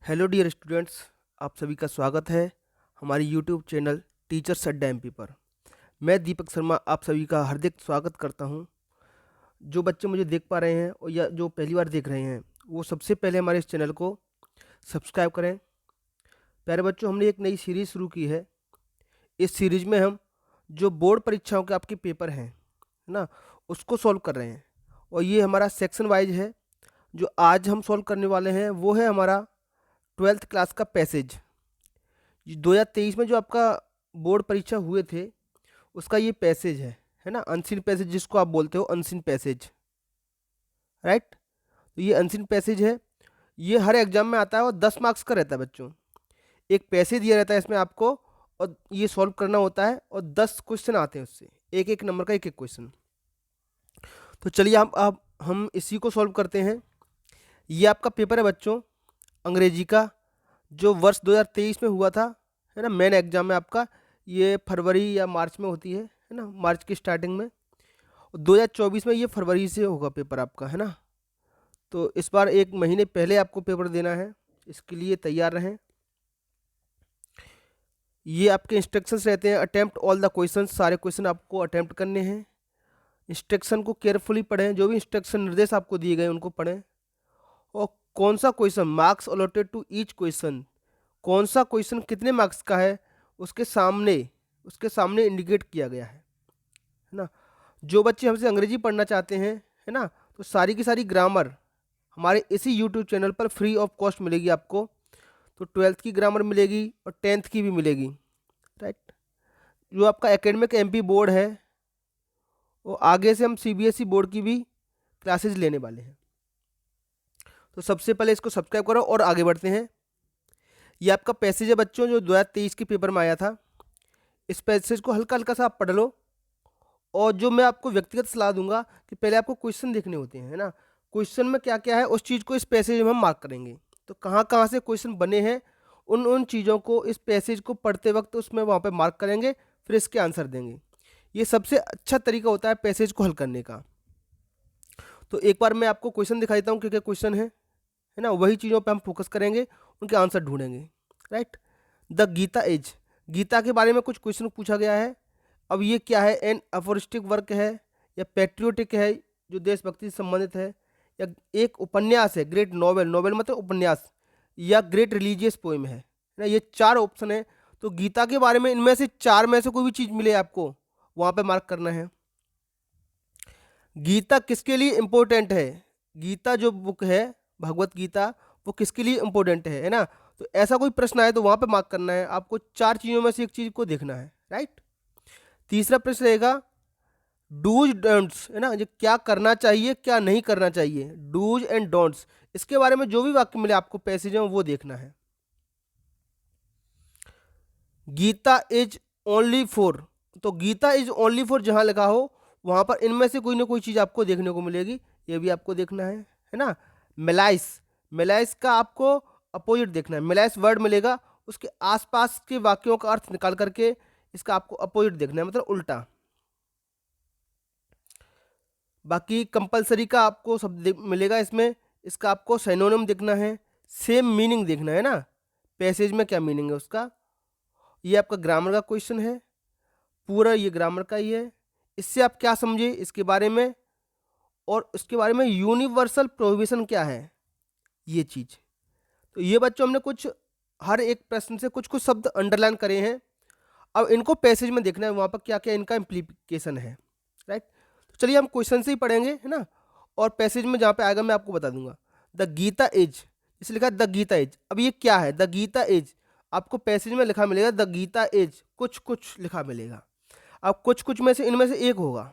Hello dear students, आप सभी का स्वागत है हमारी यूट्यूब चैनल टीचर्स अड्डा एमपी पर। मैं दीपक शर्मा आप सभी का हार्दिक स्वागत करता हूं। जो बच्चे मुझे देख पा रहे हैं और या जो पहली बार देख रहे हैं वो सबसे पहले हमारे इस चैनल को सब्सक्राइब करें। प्यारे बच्चों, हमने एक नई सीरीज़ शुरू की है। इस सीरीज़ में हम जो बोर्ड परीक्षाओं के आपके पेपर हैं ना, उसको सॉल्व कर रहे हैं और ये हमारा सेक्शन वाइज है। जो आज हम सॉल्व करने वाले हैं वो है हमारा 12th क्लास का पैसेज। 2023 में जो आपका बोर्ड परीक्षा हुए थे उसका ये पैसेज है ना, अनसीन पैसेज जिसको आप बोलते हो, अनसीन पैसेज, राइट। तो ये अनसीन पैसेज है, ये हर एग्जाम में आता है और 10 मार्क्स का रहता है बच्चों। एक पैसे दिया रहता है इसमें आपको और ये सॉल्व करना होता है और 10 क्वेश्चन आते हैं उससे, एक एक नंबर का एक एक क्वेश्चन। तो चलिए हम इसी को सॉल्व करते हैं। ये आपका पेपर है बच्चों अंग्रेजी का, जो वर्ष 2023 में हुआ था, है ना। मेन एग्जाम में आपका ये फरवरी या मार्च में होती है ना, मार्च की स्टार्टिंग में। 2024 में ये फरवरी से होगा पेपर आपका, है ना। तो इस बार एक महीने पहले आपको पेपर देना है, इसके लिए तैयार रहें। ये आपके इंस्ट्रक्शंस रहते हैं, अटेम्प्ट ऑल द क्वेश्चंस, सारे क्वेश्चन आपको अटेम्प्ट करने हैं। इंस्ट्रक्शन को केयरफुली पढ़ें, जो भी इंस्ट्रक्शन निर्देश आपको दिए गए उनको पढ़ें। और कौन सा question, marks allotted to each question, कौन सा क्वेश्चन कितने मार्क्स का है उसके सामने इंडिकेट किया गया है ना। जो बच्चे हमसे अंग्रेजी पढ़ना चाहते हैं, है ना, तो सारी की सारी ग्रामर हमारे इसी यूट्यूब चैनल पर फ्री ऑफ कॉस्ट मिलेगी आपको। तो 12th की ग्रामर मिलेगी और 10th की भी मिलेगी, राइट। जो आपका एकेडमिक एमपी बोर्ड है, वो आगे से हम सीबीएसई बोर्ड की भी क्लासेज लेने वाले हैं। तो सबसे पहले इसको सब्सक्राइब करो और आगे बढ़ते हैं। ये आपका पैसेज है बच्चों, जो 2023 के पेपर में आया था। इस पैसेज को हल्का हल्का सा आप पढ़ लो और जो मैं आपको व्यक्तिगत सलाह दूंगा कि पहले आपको क्वेश्चन देखने होते हैं, है ना। क्वेश्चन में क्या क्या है उस चीज़ को इस पैसेज में हम मार्क करेंगे। तो कहाँ कहाँ से क्वेश्चन बने हैं उन उन चीज़ों को इस पैसेज को पढ़ते वक्त उसमें वहाँ पे मार्क करेंगे, फिर इसके आंसर देंगे। ये सबसे अच्छा तरीका होता है पैसेज को हल करने का। तो एक बार मैं आपको क्वेश्चन दिखा देता हूँ, क्या क्या क्वेश्चन है ना, वही चीज़ों पर हम फोकस करेंगे, उनके आंसर ढूंढेंगे, right. The Gita as, Gita के बारे में कुछ क्वेश्चन पूछा गया है। अब ये क्या है, एन अफोरिस्टिक वर्क है या पैट्रियोटिक है जो देशभक्ति से संबंधित है, या एक उपन्यास है, ग्रेट नॉवेल, नॉवेल मतलब उपन्यास, या ग्रेट रिलीजियस पोएम है ना। ये 4 ऑप्शन है। तो गीता के बारे में इनमें से 4 में से कोई भी चीज़ मिले आपको, वहाँ पे मार्क करना है। गीता किसके लिए इम्पोर्टेंट है, गीता जो बुक है भगवत गीता, वो किसके लिए इम्पोर्टेंट है ना। तो ऐसा कोई प्रश्न आए तो वहाँ पे मार्क करना है आपको। 4 चीज़ों में से एक चीज़ को देखना है, राइट। तीसरा प्रश्न रहेगा डूज डोंट्स, है ना, जो क्या करना चाहिए क्या नहीं करना चाहिए, डूज एंड डोंट्स, इसके बारे में जो भी वाक्य मिले आपको पैसेज में वो देखना है। गीता इज ओनली फॉर, तो गीता इज ओनली फॉर जहां लिखा हो वहां पर इनमें से कोई ना कोई चीज आपको देखने को मिलेगी, ये भी आपको देखना है ना। मेलाइस, मेलाइस का आपको अपोजिट देखना है, मेलाइस वर्ड मिलेगा उसके आसपास के वाक्यों का अर्थ निकाल करके इसका आपको अपोजिट देखना है, मतलब उल्टा। बाकी कंपलसरी का आपको शब्द मिलेगा इसमें, इसका आपको सिनोनिम देखना है, सेम मीनिंग देखना है ना, पैसेज में क्या मीनिंग है उसका। ये आपका ग्रामर का क्वेश्चन है, पूरा ये ग्रामर का ही है। इससे आप क्या समझे इसके बारे में, और उसके बारे में यूनिवर्सल प्रोहिबिशन क्या है, ये चीज। तो ये बच्चों हमने कुछ हर एक प्रश्न से कुछ कुछ शब्द अंडरलाइन करे हैं। अब इनको पैसेज में देखना है वहां पर क्या क्या इनका इम्प्लीकेशन है, राइट। तो चलिए हम क्वेश्चन से ही पढ़ेंगे, है ना, और पैसेज में जहाँ पे आएगा मैं आपको बता दूंगा। द गीता एज, इसे लिखा है द गीता एज। अब ये क्या है द गीता एज, आपको पैसेज में लिखा मिलेगा द गीता एज, कुछ कुछ लिखा मिलेगा। अब कुछ कुछ में से इनमें से एक होगा,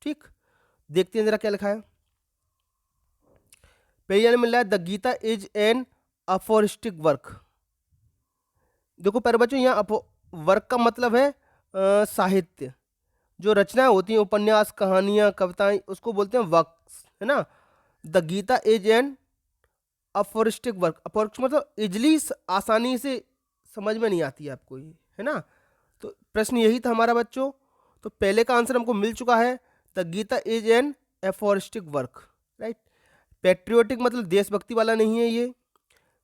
ठीक। देखते हैं जरा क्या लिखा है। पहले मिल रहा है the Gita is an aphoristic work. देखो प्यारे बच्चों, यहाँ वर्क का मतलब है साहित्य, जो रचनाएं होती हैं, उपन्यास, कहानियां, कविताएं, उसको बोलते हैं वर्क्स, है ना। The Gita is an aphoristic work, aphoristic मतलब इजली, आसानी से समझ में नहीं आती है आपको ये, है ना। तो प्रश्न यही था हमारा बच्चों। तो पहले का आंसर हमको मिल चुका है, the Gita is an aphoristic work, right. Patriotic मतलब देशभक्ति वाला नहीं है ये।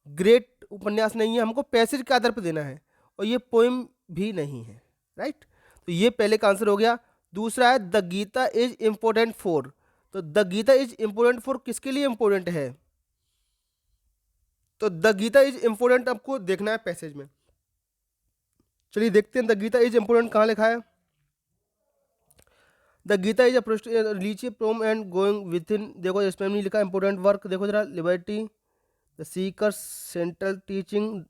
ग्रेट उपन्यास नहीं है, हमको पैसेज के आधार पर देना है, और ये पोएम भी नहीं है, राइट। तो ये पहले का आंसर हो गया। दूसरा है the Gita is important for, तो the Gita is important for किसके लिए इम्पोर्टेंट है? तो द गीता इज इम्पोर्टेंट आपको देखना है पैसेज में। चलिए देखते हैं द गीता इज इम्पोर्टेंट कहाँ लिखा है। The Gita is religious poem and going with in, देखो इसमें नहीं लिखा इंपॉर्टेंट वर्क, देखो जरा, liberty the seekers central teaching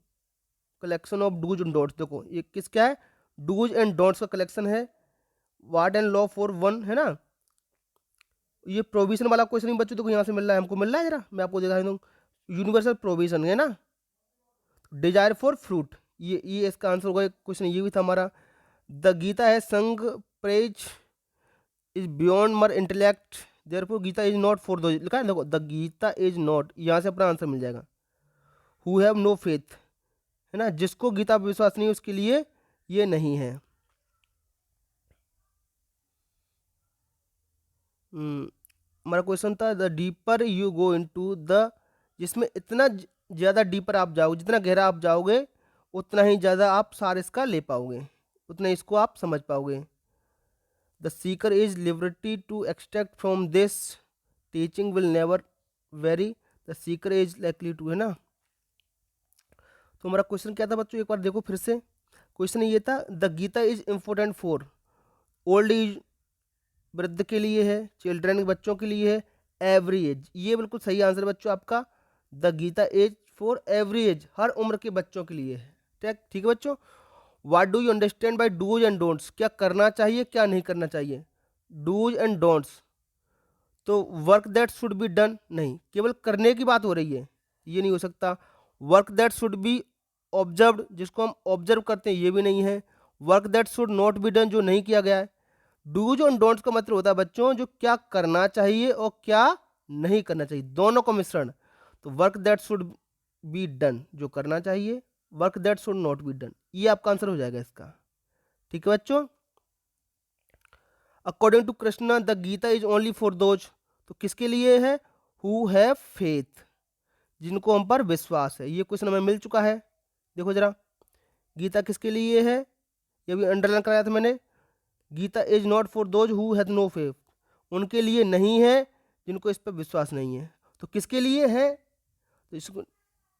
collection of dos and don'ts, देखो ये किसका है? डूज एंड डोंट्स का कलेक्शन है, ward and law for one, है ना। ये प्रोविजन वाला क्वेश्चन ही बच्चों देखो यहाँ से मिल रहा है, हमको मिल रहा है, जरा मैं आपको दिखा दूँ, यूनिवर्सल प्रोविजन है ना, डिजायर फॉर फ्रूट, ये इसका आंसर होगा। क्वेश्चन ये भी था हमारा। द गीता है song praise is beyond mere intellect, therefore Gita is not for those, लिखा है देखो, द गीता इज नॉट, यहाँ से अपना आंसर मिल जाएगा। हु हैव नो फेथ, है ना, जिसको गीता पर विश्वास नहीं उसके लिए ये नहीं है। हमारा क्वेश्चन था the deeper you go into the, जिसमें इतना ज़्यादा डीपर आप जाओगे, जितना गहरा आप जाओगे उतना ही ज़्यादा आप सार इसका ले पाओगे, उतना इसको आप समझ पाओगे। The seeker is liberty to extract from this teaching will never vary, the seeker is likely to, है ना। तो हमारा क्वेश्चन क्या था बच्चों, एक बार देखो फिर से। क्वेश्चन ये था the Gita is important for old age, वृद्ध के लिए है, चिल्ड्रन बच्चों के लिए है, एवरी एज, ये बिल्कुल सही आंसर बच्चों आपका। The Gita age for every age, हर उम्र के बच्चों के लिए है, ठीक है बच्चों। What do you understand by dos and don'ts, क्या करना चाहिए क्या नहीं करना चाहिए, डूज एंड डोंट्स। तो work that should be done, नहीं, केवल करने की बात हो रही है, ये नहीं हो सकता। Work that should B observed, जिसको हम ऑब्जर्व करते हैं, ये भी नहीं है। Work that should not be done, जो नहीं किया गया है। डूज एंड डोंट्स का मतलब होता है बच्चों जो क्या करना चाहिए और क्या नहीं करना चाहिए, दोनों का मिश्रण। तो work that should be done, जो करना चाहिए, work that should not be done, ये आपका आंसर हो जाएगा इसका, ठीक है बच्चों। According to Krishna the Gita is only for those, तो किसके लिए है? हु हैव फेथ, जिनको हम पर विश्वास है। ये क्वेश्चन हमें मिल चुका है, देखो जरा, गीता किसके लिए है, ये भी अंडरलाइन कराया था मैंने। Gita is not for those who have no faith, उनके लिए नहीं है जिनको इस पर विश्वास नहीं है। तो किसके लिए है? तो इसको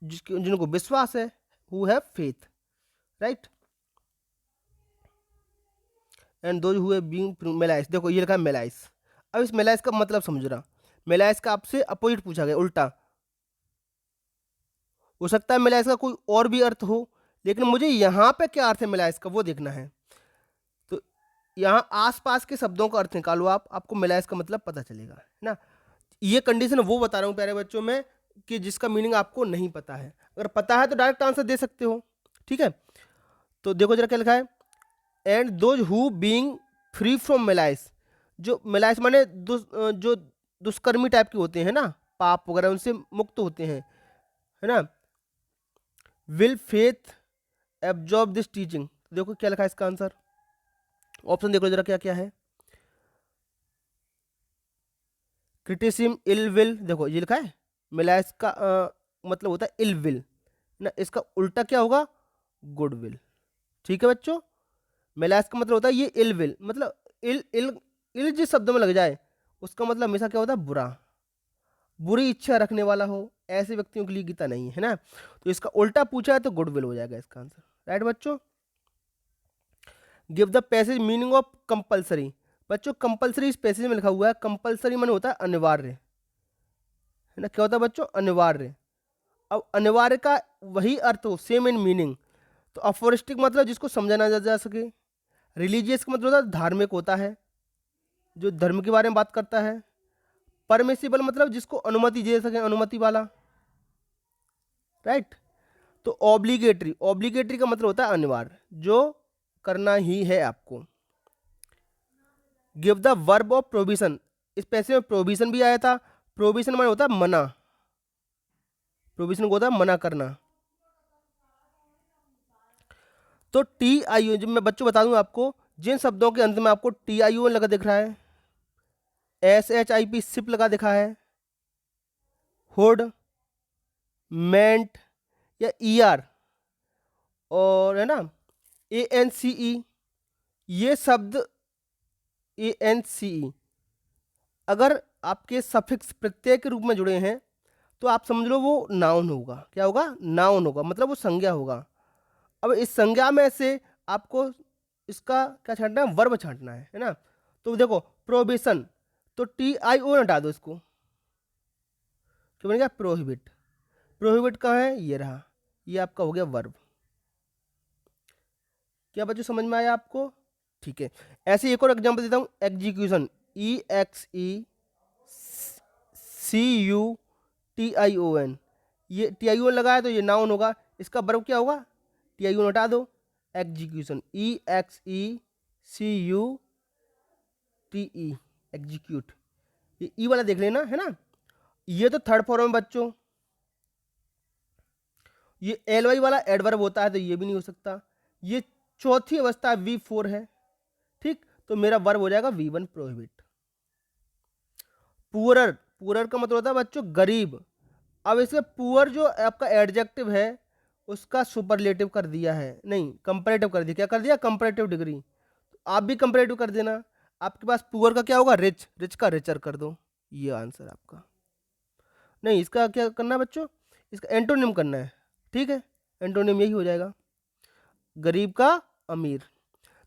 जिनको विश्वास है, who have faith, right. And those who have been malice, देखो ये लिखा है मेलाइस। अब इस मेलाइस का मतलब समझ रहा, मेलाइस का आपसे अपोजिट पूछा गया, उल्टा हो सकता है मेलाइस का कोई और भी अर्थ हो, लेकिन मुझे यहाँ पे क्या अर्थ है मेलाइस का वो देखना है। तो यहाँ आसपास के शब्दों का अर्थ निकालो आप, आपको मेलाइस का मतलब पता चलेगा, है ना। ये कंडीशन वो बता रहा हूँ प्यारे बच्चों में कि जिसका मीनिंग आपको नहीं पता है, अगर पता है तो डायरेक्ट आंसर दे सकते हो, ठीक है। तो देखो जरा क्या लिखा है, and those who being free from malice, जो मेलाइस माने जो दुष्कर्मी टाइप के होते हैं ना, पाप वगैरह उनसे मुक्त होते हैं, है ना। Will faith absorb this teaching, देखो क्या लिखा है इसका आंसर, ऑप्शन देखो जरा क्या क्या है। क्रिटिसिज्म, इल विल, देखो ये लिखा है मेलाइस का मतलब होता है इल विल ना, इसका उल्टा क्या होगा? गुड विल, ठीक है बच्चों। मेलाइस का मतलब होता है ये इल विल, मतलब इल इल इल जिस शब्द में लग जाए उसका मतलब हमेशा क्या होता है? बुरा, बुरी इच्छा रखने वाला हो, ऐसे व्यक्तियों के लिए गीता नहीं है ना। तो इसका उल्टा पूछा है तो गुड विल हो जाएगा इसका आंसर, राइट बच्चों। Give the passage meaning of compulsory, बच्चों कंपल्सरी इस पैसेज में लिखा हुआ है, कंपल्सरी माने होता है अनिवार्य, है ना। क्या होता है बच्चों? अनिवार्य। अब अनिवार्य का वही अर्थ हो, सेम इन मीनिंग। तो अफोरिस्टिक मतलब जिसको समझा ना जा सके, रिलीजियस का मतलब होता है धार्मिक होता है, जो धर्म के बारे में बात करता है, परमिसिबल मतलब जिसको अनुमति दे सके, अनुमति वाला, राइट। तो ऑब्लिगेटरी, ऑब्लिगेटरी का मतलब होता है अनिवार्य, जो करना ही है आपको। Give the verb of provision, इस पैसे में प्रोविजन भी आया था, प्रोविजन माने होता है मना, प्रोविजन को होता है मना करना। तो टी आई यू, जब मैं बच्चों बता दूं आपको, जिन शब्दों के अंत में आपको टी आई यू लगा दिख रहा है, S H I P ship लगा दिखा है, हुड, मेंट, या ER और है ना ANCE, ये शब्द ANCE अगर आपके सफिक्स प्रत्यय के रूप में जुड़े हैं तो आप समझ लो वो नाउन होगा। क्या होगा? नाउन होगा, मतलब वो संज्ञा होगा। अब इस संज्ञा में से आपको इसका क्या छांटना है? वर्ब छांटना है ना। तो देखो प्रोहिबिशन, तो TIO हटा दो इसको, क्या बन गया? प्रोहिबिट। प्रोहिबिट कहाँ है? ये रहा, ये आपका हो गया वर्ब। क्या बच्चों समझ में आया आपको? ठीक है। ऐसे एक और एग्जांपल देता हूँ, एग्जीक्यूशन, EXECUTION, ये TION लगाया तो ये नाउन होगा, इसका वर्ब क्या होगा? TION हटा दो, एग्जीक्यूशन, EXECUTE, एग्जीक्यूट। ये ई वाला देख लेना है ना। ये तो थर्ड फॉर्म में बच्चों, ये LY वाला एडवर्ब होता है तो ये भी नहीं हो सकता। ये चौथी अवस्था V4 है, ठीक। तो मेरा वर्ब हो जाएगा V1 प्रोहिबिट। पुअरर, पुअरर का मतलब होता है बच्चों गरीब। अब इसमें पुअर जो आपका एडजेक्टिव है उसका सुपरलेटिव कर दिया है, नहीं कंपैरेटिव कर दिया। क्या कर दिया? Comparative degree. तो आप भी कंपैरेटिव कर देना। आपके पास पुअर का क्या होगा? रिच, रिच का रिचर कर दो, ये आंसर आपका। नहीं, इसका क्या करना है बच्चों? इसका एंटोनिम करना है, ठीक है। एंटोनिम यही हो जाएगा, गरीब का अमीर।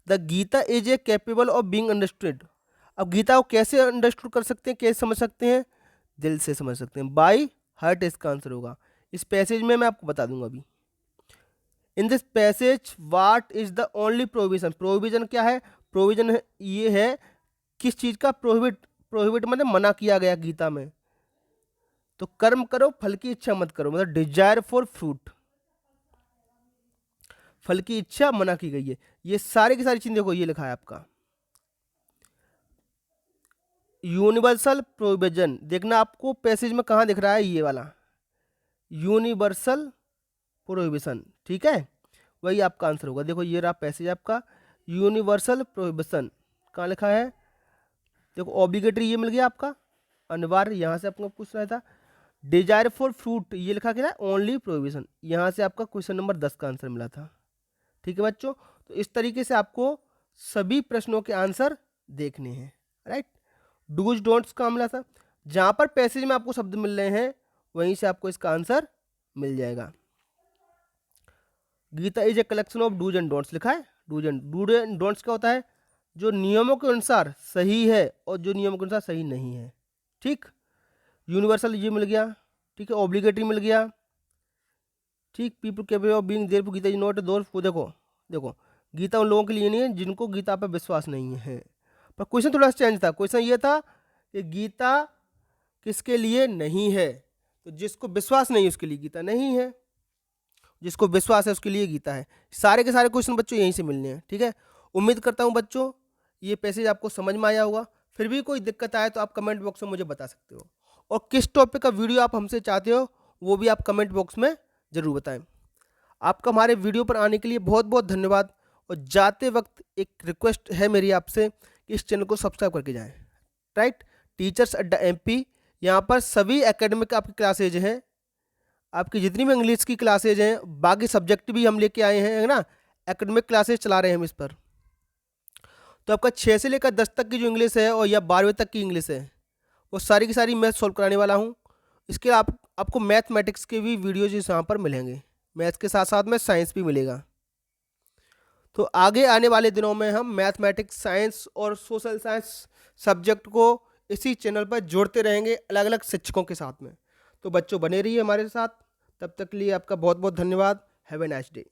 The Gita is a capable of being understood. अब गीता को कैसे अंडरस्टूड कर सकते हैं, कैसे समझ सकते हैं? दिल से समझ सकते हैं, बाय हार्ट इसका आंसर होगा। इस पैसेज में मैं आपको बता दूंगा अभी। In this passage what is the only provision, provision क्या है? प्रोविजन ये है किस चीज का? प्रोहिबिट, प्रोहिबिट मतलब मना किया गया गीता में। तो कर्म करो फल की इच्छा मत करो, मतलब डिजायर फॉर फ्रूट, फल की इच्छा मना की गई है। ये सारी की सारी चीज देखो, ये लिखा है आपका यूनिवर्सल प्रोविजन। देखना आपको पैसेज में कहाँ दिख रहा है, ये वाला यूनिवर्सल प्रोहिबिशन, ठीक है। वही आपका आंसर होगा। देखो ये रहा पैसेज आपका, यूनिवर्सल प्रोहिबिशन। कहाँ लिखा है? देखो ऑब्लिगेटरी ये मिल गया आपका, अनिवार्य, यहाँ से आपको पूछ रहा था। डिजायर फॉर फ्रूट ये लिखा गया ओनली प्रोहिबिशन, यहाँ से आपका क्वेश्चन नंबर 10 का आंसर मिला था, ठीक है बच्चों। तो इस तरीके से आपको सभी प्रश्नों के आंसर देखने हैं, राइट। डूज डोंट्स का मिला था, जहाँ पर पैसेज में आपको शब्द मिल रहे हैं वहीं से आपको इसका आंसर मिल जाएगा। Gita is a collection of dos and don'ts लिखा है। डूज एंड डोंट्स क्या होता है? जो नियमों के अनुसार सही है और जो नियमों के अनुसार सही नहीं है, ठीक। यूनिवर्सल ये मिल गया, ठीक है। ऑब्लिगेटरी मिल गया, ठीक। People capable of being therefore Gita is not a door. देखो देखो गीता उन लोगों के लिए नहीं है जिनको गीता पर विश्वास नहीं है। पर क्वेश्चन थोड़ा सा चेंज था। क्वेश्चन ये था कि गीता किसके लिए नहीं है? तो जिसको विश्वास नहीं है उसके लिए गीता नहीं है, जिसको विश्वास है उसके लिए गीता है। सारे के सारे क्वेश्चन बच्चों यहीं से मिलने हैं, ठीक है। उम्मीद करता हूँ बच्चों ये पैसेज आपको समझ में आया होगा। फिर भी कोई दिक्कत आए तो आप कमेंट बॉक्स में मुझे बता सकते हो, और किस टॉपिक का वीडियो आप हमसे चाहते हो वो भी आप कमेंट बॉक्स में ज़रूर बताएं। आपका हमारे वीडियो पर आने के लिए बहुत बहुत धन्यवाद। और जाते वक्त एक रिक्वेस्ट है मेरी आपसे कि इस चैनल को सब्सक्राइब करके जाएं, राइट। टीचर्स अड्डा MP, यहाँ पर सभी एकेडमिक आपकी क्लासेज हैं, आपकी जितनी भी इंग्लिश की क्लासेज हैं, बाकी सब्जेक्ट भी हम लेके आए हैं, है ना। एकेडमिक क्लासेज चला रहे हैं हम इस पर। तो आपका 6 से लेकर 10 तक की जो इंग्लिश है और या 12वीं तक की इंग्लिश है वो सारी की सारी मैथ सॉल्व कराने वाला हूँ। इसके आपको मैथमेटिक्स के भी वीडियोज यहाँ पर मिलेंगे, मैथ्स के साथ साथ में साइंस भी मिलेगा। तो आगे आने वाले दिनों में हम मैथमेटिक्स, साइंस और सोशल साइंस सब्जेक्ट को इसी चैनल पर जोड़ते रहेंगे अलग अलग शिक्षकों के साथ में। तो बच्चों बने रहिए हमारे साथ, तब तक के लिए आपका बहुत बहुत धन्यवाद। Have a nice day.